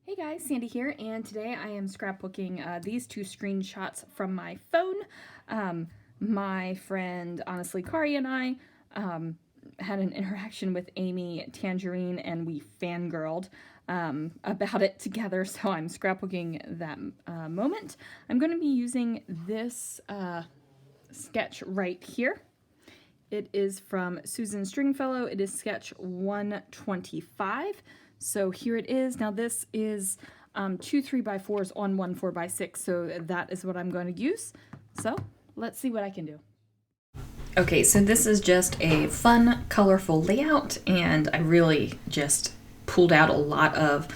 Hey guys, Sandy here, and today I am scrapbooking these two screenshots from my phone. My friend, honestly, Kari and I had an interaction with Amy Tangerine, and we fangirled about it together, so I'm scrapbooking that moment. I'm going to be using this sketch right here. It is from Susan Stringfellow. It is sketch 125. So here it is. Now this is 2 3x4s on one 4x6, so that is what I'm going to use. So let's see what I can do. Okay, so this is just a fun, colorful layout, and I really just pulled out a lot of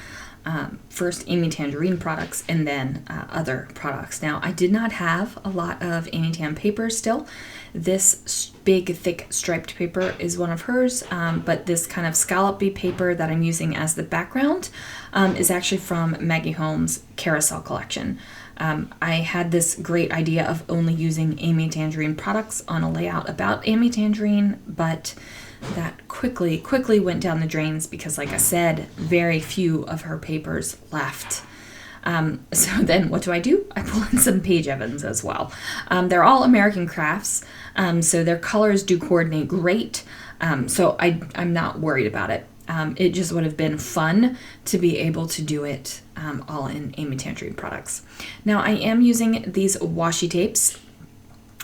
first Amy Tangerine products and then other products. Now, I did not have a lot of Amy Tan paper still. This big, thick striped paper is one of hers, but this kind of scallopy paper that I'm using as the background is actually from Maggie Holmes' Carousel collection. I had this great idea of only using Amy Tangerine products on a layout about Amy Tangerine, but that quickly went down the drains because, like I said, very few of her papers left. So then what do? I pull in some Paige Evans as well. They're all American crafts, so their colors do coordinate great, so I'm not worried about it. It just would have been fun to be able to do it all in Amy Tangerine products. Now I am using these washi tapes,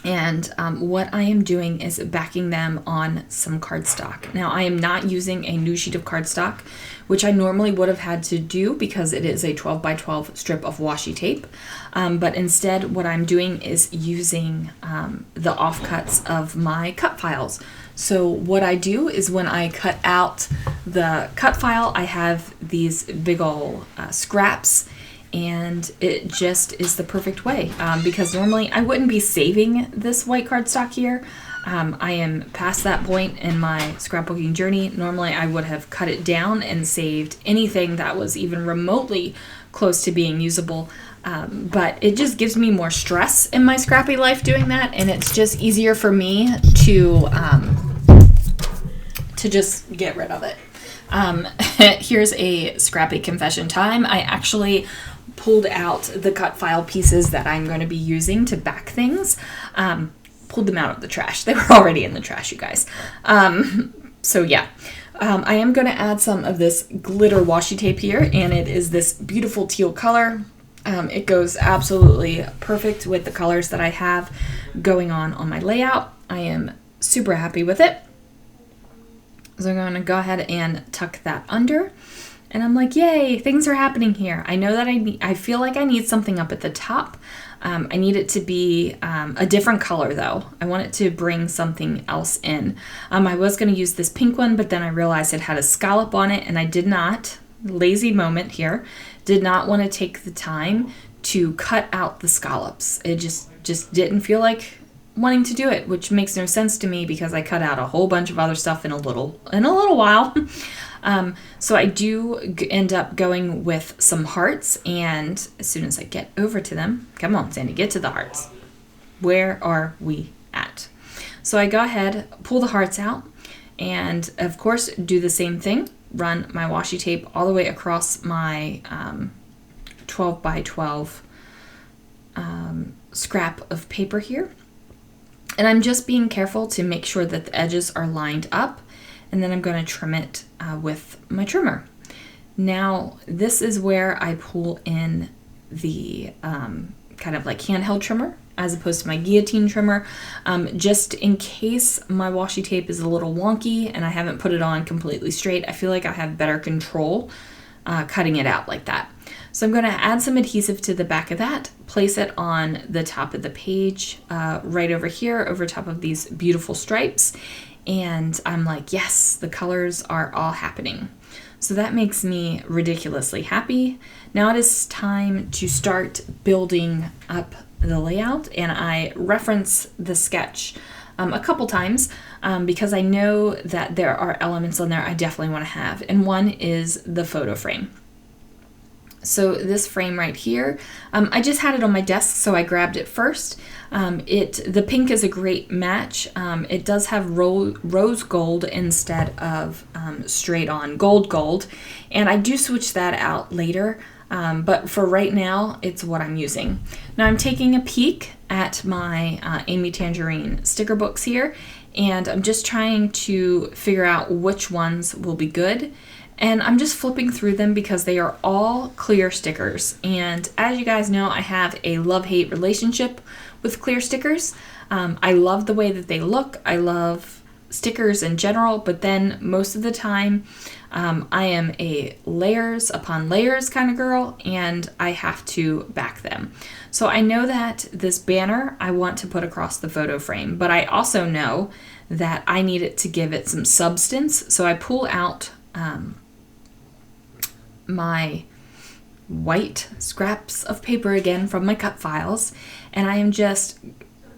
and what I am doing is backing them on some cardstock. Now I am not using a new sheet of cardstock, which I normally would have had to do because it is a 12 by 12 strip of washi tape. But instead what I'm doing is using the offcuts of my cut files. So what I do is when I cut out the cut file, I have these big ol' scraps, and it just is the perfect way because normally I wouldn't be saving this white cardstock here. I am past that point in my scrapbooking journey. Normally I would have cut it down and saved anything that was even remotely close to being usable, but it just gives me more stress in my scrappy life doing that, and it's just easier for me to just get rid of it. Here's a scrappy confession time. I actually pulled out the cut file pieces that I'm going to be using to back things. Pulled them out of the trash. They were already in the trash, you guys. So yeah, I am going to add some of this glitter washi tape here, and it is this beautiful teal color. It goes absolutely perfect with the colors that I have going on my layout. I am super happy with it. So I'm going to go ahead and tuck that under. And I'm like, yay, things are happening here. I know that I feel like I need something up at the top. I need it to be a different color though. I want it to bring something else in. I was going to use this pink one, but then I realized it had a scallop on it, and I did not, lazy moment here, did not want to take the time to cut out the scallops. It just didn't feel like wanting to do it, which makes no sense to me because I cut out a whole bunch of other stuff in a little while. So I do end up going with some hearts, and as soon as I get over to them, come on, Sandy, get to the hearts. Where are we at? So I go ahead, pull the hearts out, and of course do the same thing, run my washi tape all the way across my 12 by 12 scrap of paper here. And I'm just being careful to make sure that the edges are lined up, and then I'm going to trim it with my trimmer. Now, this is where I pull in the kind of like handheld trimmer as opposed to my guillotine trimmer, just in case my washi tape is a little wonky and I haven't put it on completely straight. I feel like I have better control cutting it out like that. So I'm going to add some adhesive to the back of that, place it on the top of the page, right over here, over top of these beautiful stripes. And I'm like, yes, the colors are all happening. So that makes me ridiculously happy. Now it is time to start building up the layout, and I reference the sketch a couple times because I know that there are elements on there I definitely want to have, and one is the photo frame. So this frame right here, I just had it on my desk, so I grabbed it first. The pink is a great match. It does have rose gold instead of straight on gold, and I do switch that out later. But for right now, it's what I'm using. Now I'm taking a peek at my Amy Tangerine sticker books here, and I'm just trying to figure out which ones will be good. And I'm just flipping through them because they are all clear stickers. And as you guys know, I have a love-hate relationship with clear stickers. I love the way that they look. I love stickers in general, but then most of the time, I am a layers upon layers kind of girl, and I have to back them. So I know that this banner I want to put across the photo frame, but I also know that I need it to give it some substance. So I pull out my white scraps of paper again from my cut files, and I am just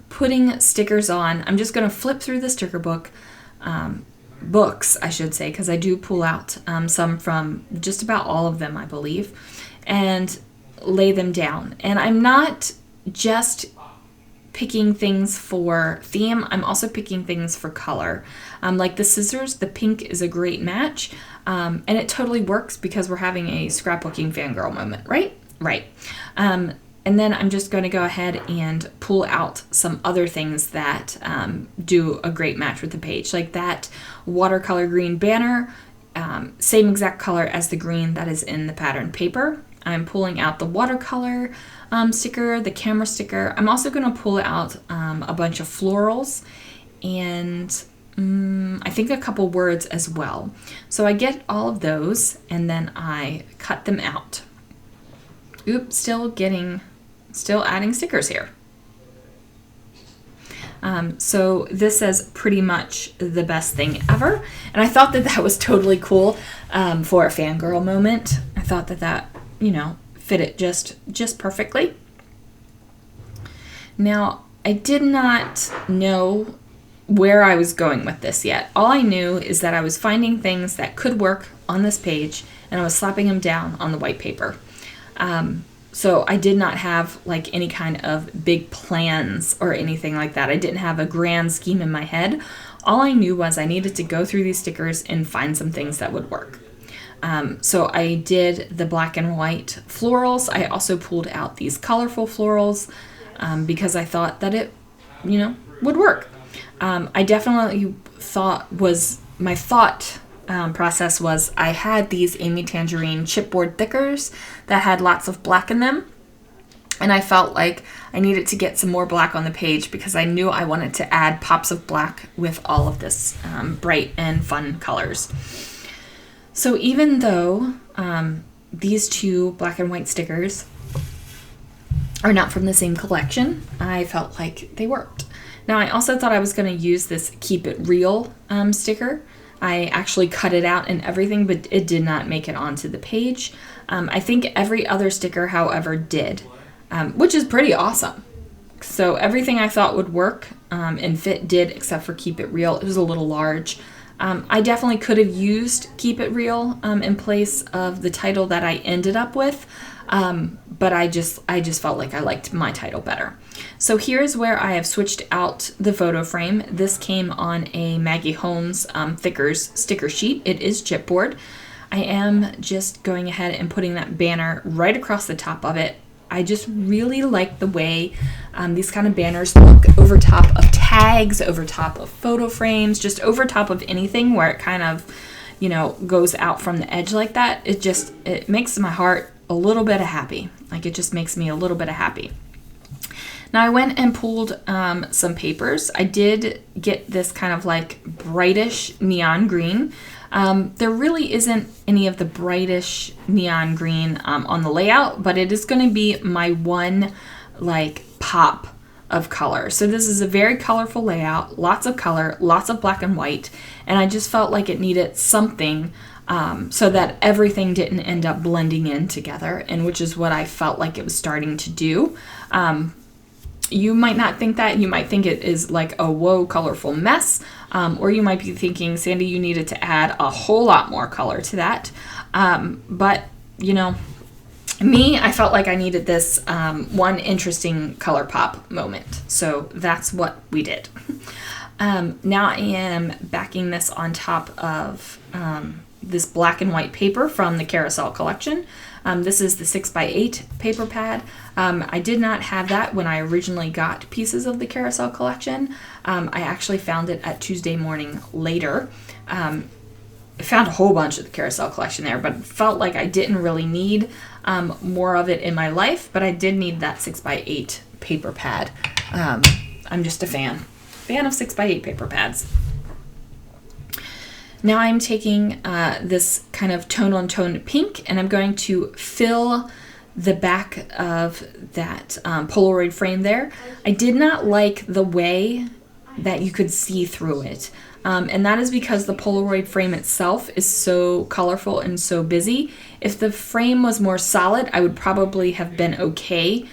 putting stickers on. I'm just going to flip through the sticker book, books I should say, because I do pull out some from just about all of them I believe, and lay them down. And I'm not just picking things for theme, I'm also picking things for color. Like the scissors, the pink is a great match, and it totally works because we're having a scrapbooking fangirl moment, right? Right. And then I'm just going to go ahead and pull out some other things that do a great match with the page. Like that watercolor green banner, same exact color as the green that is in the pattern paper. I'm pulling out the watercolor sticker, the camera sticker. I'm also going to pull out a bunch of florals and I think a couple words as well. So I get all of those and then I cut them out. Oops, still adding stickers here. So this says pretty much the best thing ever. And I thought that that was totally cool for a fangirl moment. I thought that that, you know, fit it just perfectly. Now, I did not know where I was going with this yet. All I knew is that I was finding things that could work on this page and I was slapping them down on the white paper. So I did not have like any kind of big plans or anything like that. I didn't have a grand scheme in my head. All I knew was I needed to go through these stickers and find some things that would work. So I did the black and white florals. I also pulled out these colorful florals because I thought that it, you know, would work. I definitely thought my thought process was I had these Amy Tangerine chipboard thickers that had lots of black in them, and I felt like I needed to get some more black on the page because I knew I wanted to add pops of black with all of this bright and fun colors. So even though these two black and white stickers are not from the same collection, I felt like they worked. Now I also thought I was going to use this Keep It Real sticker. I actually cut it out and everything, but it did not make it onto the page. I think every other sticker, however, did, which is pretty awesome. So everything I thought would work and fit did, except for Keep It Real. It was a little large. I definitely could have used Keep It Real in place of the title that I ended up with, but I just felt like I liked my title better. So here's where I have switched out the photo frame. This came on a Maggie Holmes Thickers sticker sheet. It is chipboard. I am just going ahead and putting that banner right across the top of it. I just really like the way these kind of banners look over top of tags, over top of photo frames, just over top of anything where it kind of, you know, goes out from the edge like that. It makes my heart a little bit happy. Like it just makes me a little bit happy. Now I went and pulled some papers. I did get this kind of like brightish neon green. There really isn't any of the brightish neon green on the layout, but it is going to be my one like pop of color. So this is a very colorful layout, lots of color, lots of black and white, and I just felt like it needed something so that everything didn't end up blending in together, and which is what I felt like it was starting to do. You might not think that. You might think it is like a whoa colorful mess, or you might be thinking, Sandy, you needed to add a whole lot more color to that. But, you know, me, I felt like I needed this one interesting color pop moment. So that's what we did. Now I am backing this on top of this black and white paper from the Carousel collection. This is the 6x8 paper pad. I did not have that when I originally got pieces of the Carousel collection. I actually found it at Tuesday morning later. I found a whole bunch of the Carousel collection there, but felt like I didn't really need more of it in my life, but I did need that 6x8 paper pad. I'm just a fan of 6x8 paper pads. Now I'm taking this kind of tone-on-tone pink, and I'm going to fill the back of that Polaroid frame there. I did not like the way that you could see through it. And that is because the Polaroid frame itself is so colorful and so busy. If the frame was more solid, I would probably have been okay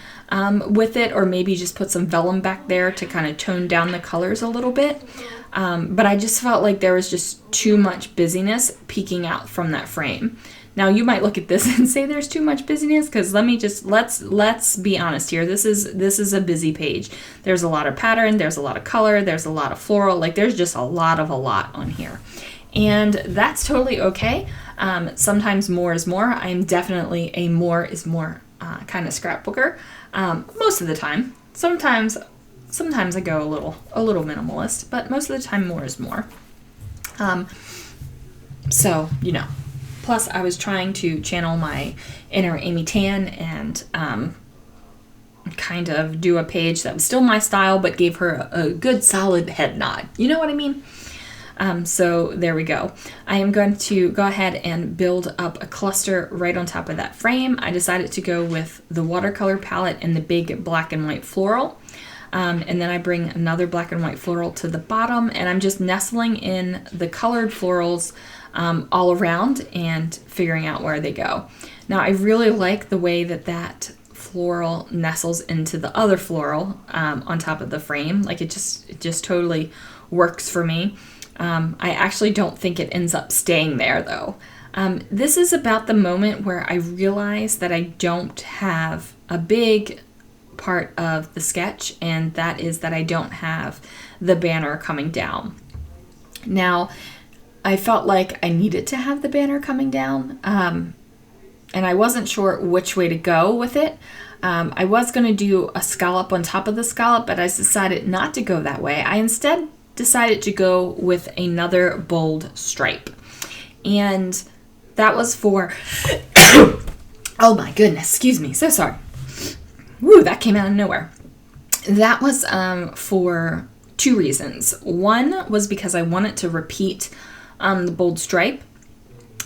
with it, or maybe just put some vellum back there to kind of tone down the colors a little bit. But I just felt like there was just too much busyness peeking out from that frame. Now you might look at this and say there's too much busyness, because let's be honest here. This is a busy page. There's a lot of pattern, there's a lot of color, there's a lot of floral, like there's just a lot on here. And that's totally okay. Sometimes more is more. I'm definitely a more is more kind of scrapbooker. Most of the time. Sometimes I go a little minimalist, but most of the time more is more. So, you know. Plus, I was trying to channel my inner Amy Tan and kind of do a page that was still my style, but gave her a good solid head nod. You know what I mean? So there we go. I am going to go ahead and build up a cluster right on top of that frame. I decided to go with the watercolor palette and the big black and white floral. And then I bring another black and white floral to the bottom, and I'm just nestling in the colored florals all around and figuring out where they go. Now I really like the way that floral nestles into the other floral on top of the frame. Like it just totally works for me. I actually don't think it ends up staying there though. This is about the moment where I realize that I don't have a big part of the sketch, and that is that I don't have the banner coming down. Now, I felt like I needed to have the banner coming down, and I wasn't sure which way to go with it. I was going to do a scallop on top of the scallop, but I decided not to go that way. I instead decided to go with another bold stripe, and that was for oh my goodness, excuse me, so sorry. Woo, that came out of nowhere. That was for two reasons. One was because I wanted to repeat the bold stripe,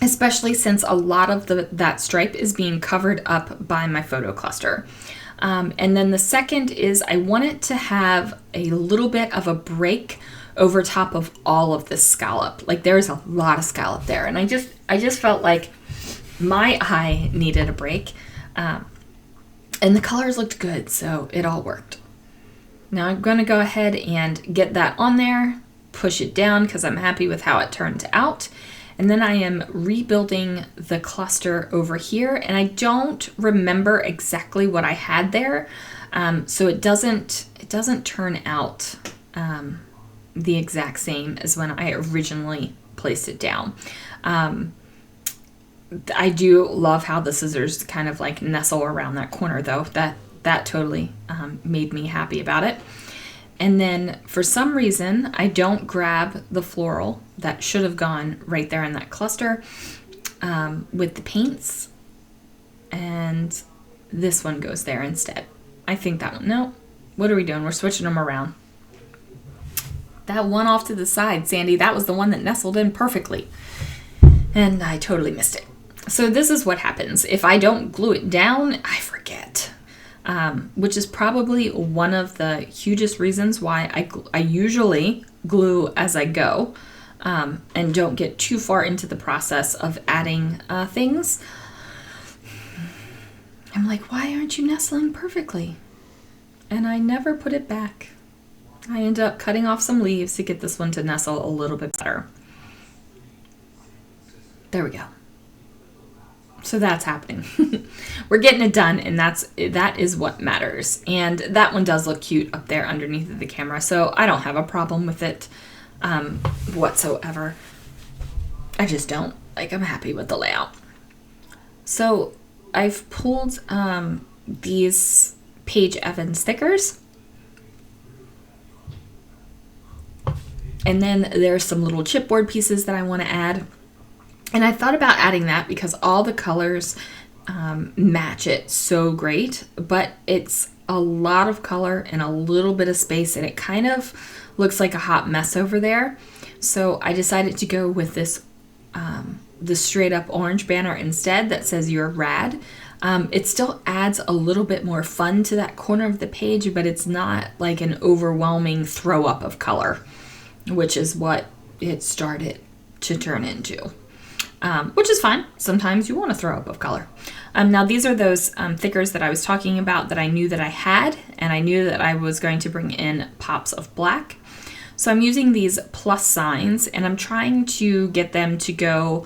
especially since a lot of that stripe is being covered up by my photo cluster. And then the second is I wanted to have a little bit of a break over top of all of this scallop. Like there's a lot of scallop there, and I just felt like my eye needed a break. And the colors looked good, so it all worked. Now I'm going to go ahead and get that on there, push it down because I'm happy with how it turned out. And then I am rebuilding the cluster over here, and I don't remember exactly what I had there, so it doesn't turn out the exact same as when I originally placed it down. I do love how the scissors kind of like nestle around that corner though. That totally made me happy about it. And then for some reason, I don't grab the floral that should have gone right there in that cluster with the paints. And this one goes there instead. I think that one, no. What are we doing? We're switching them around. That one off to the side, Sandy, that was the one that nestled in perfectly. And I totally missed it. So this is what happens. If I don't glue it down, I forget. Which is probably one of the hugest reasons why I usually glue as I go and don't get too far into the process of adding things. I'm like, why aren't you nestling perfectly? And I never put it back. I end up cutting off some leaves to get this one to nestle a little bit better. There we go. So that's happening. We're getting it done, and that is what matters. And that one does look cute up there underneath the camera, so I don't have a problem with it whatsoever. I just don't. like I'm happy with the layout. So I've pulled these Paige Evans stickers. And then there's some little chipboard pieces that I want to add. And I thought about adding that because all the colors match it so great, but it's a lot of color and a little bit of space, and it kind of looks like a hot mess over there. So I decided to go with this the straight up orange banner instead that says "You're rad." It still adds a little bit more fun to that corner of the page, but it's not like an overwhelming throw up of color, which is what it started to turn into, which is fine. Sometimes you want to throw up of color. Now these are those thickers that I was talking about that I knew that I had, and I knew that I was going to bring in pops of black. So I'm using these plus signs, and I'm trying to get them to go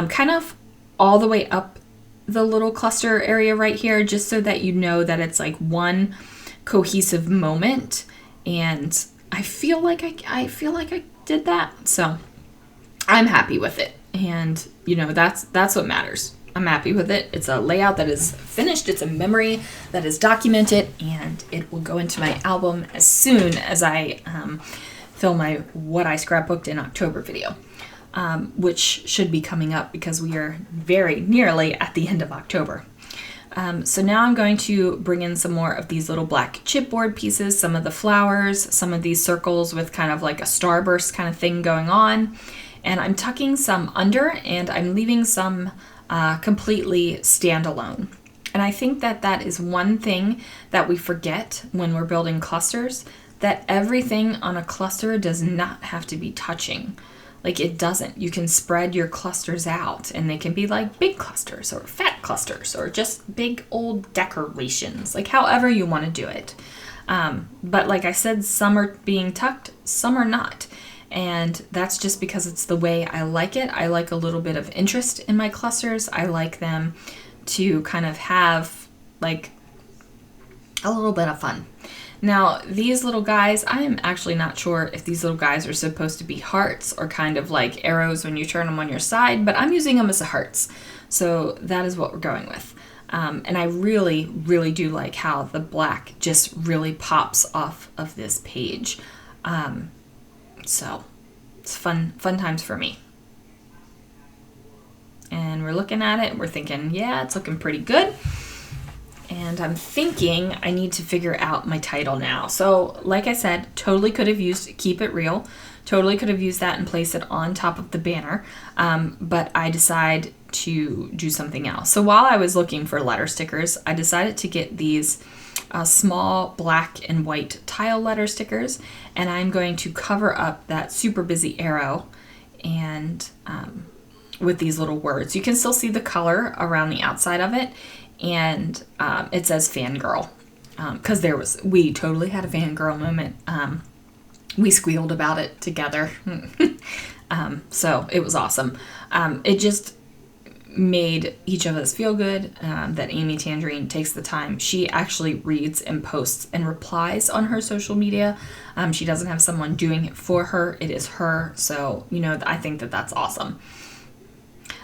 kind of all the way up the little cluster area right here, just so that you know that it's like one cohesive moment. And I feel like I did that, so I'm happy with it. And you know, that's what matters. I'm happy with it. It's a layout that is finished. It's a memory that is documented, and it will go into my album as soon as I film my What I Scrapbooked in October video, which should be coming up because we are very nearly at the end of October. So now I'm going to bring in some more of these little black chipboard pieces, some of the flowers, some of these circles with kind of like a starburst kind of thing going on. And I'm tucking some under, and I'm leaving some completely standalone. And I think that that is one thing that we forget when we're building clusters, that everything on a cluster does not have to be touching. Like, it doesn't. You can spread your clusters out, and they can be like big clusters or fat clusters or just big old decorations, like however you want to do it. But like I said, some are being tucked, some are not. And that's just because it's the way I like it. I like a little bit of interest in my clusters. I like them to kind of have like a little bit of fun. Now, these little guys, I am actually not sure if these little guys are supposed to be hearts or kind of like arrows when you turn them on your side, but I'm using them as hearts. So that is what we're going with. And I really, really do like how the black just really pops off of this page. So it's fun times for me. And we're looking at it and we're thinking, yeah, it's looking pretty good. And I'm thinking I need to figure out my title now. So like I said, totally could have used Keep It Real. Totally could have used that and placed it on top of the banner. But I decided to do something else. So while I was looking for letter stickers, I decided to get these small black and white tile letter stickers. And I'm going to cover up that super busy arrow and with these little words. You can still see the color around the outside of it. And it says Fangirl, because we totally had a fangirl moment. We squealed about it together, so it was awesome. It just made each of us feel good that Amy Tangerine takes the time. She actually reads and posts and replies on her social media. She doesn't have someone doing it for her. It is her, so you know, I think that that's awesome.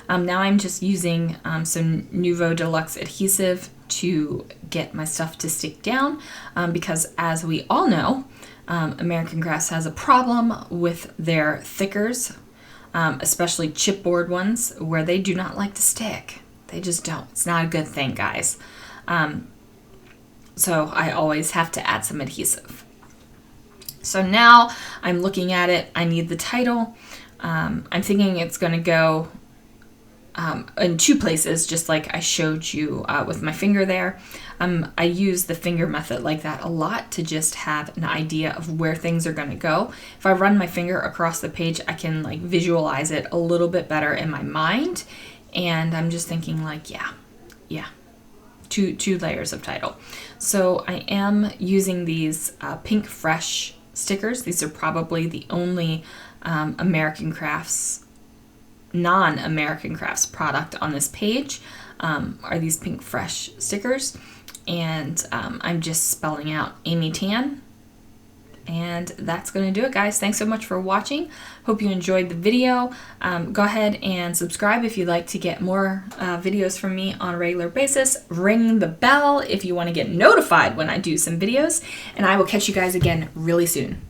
Now I'm just using some Nuvo Deluxe adhesive to get my stuff to stick down because, as we all know, American Crafts has a problem with their thickers, especially chipboard ones, where they do not like to stick. They just don't. It's not a good thing, guys. So I always have to add some adhesive. So now I'm looking at it. I need the title. I'm thinking it's going to go in two places, just like I showed you with my finger there. I use the finger method like that a lot to just have an idea of where things are going to go. If I run my finger across the page, I can like visualize it a little bit better in my mind. And I'm just thinking like, yeah, two layers of title. So I am using these Pink Fresh stickers. These are probably the only American Crafts non-American Crafts product on this page, are these Pink Fresh stickers. And I'm just spelling out Amy Tan, And that's going to do it, guys. Thanks so much for watching. Hope you enjoyed the video. Go ahead and subscribe if you'd like to get more videos from me on a regular basis. Ring the bell if you want to get notified when I do some videos. And I will catch you guys again really soon.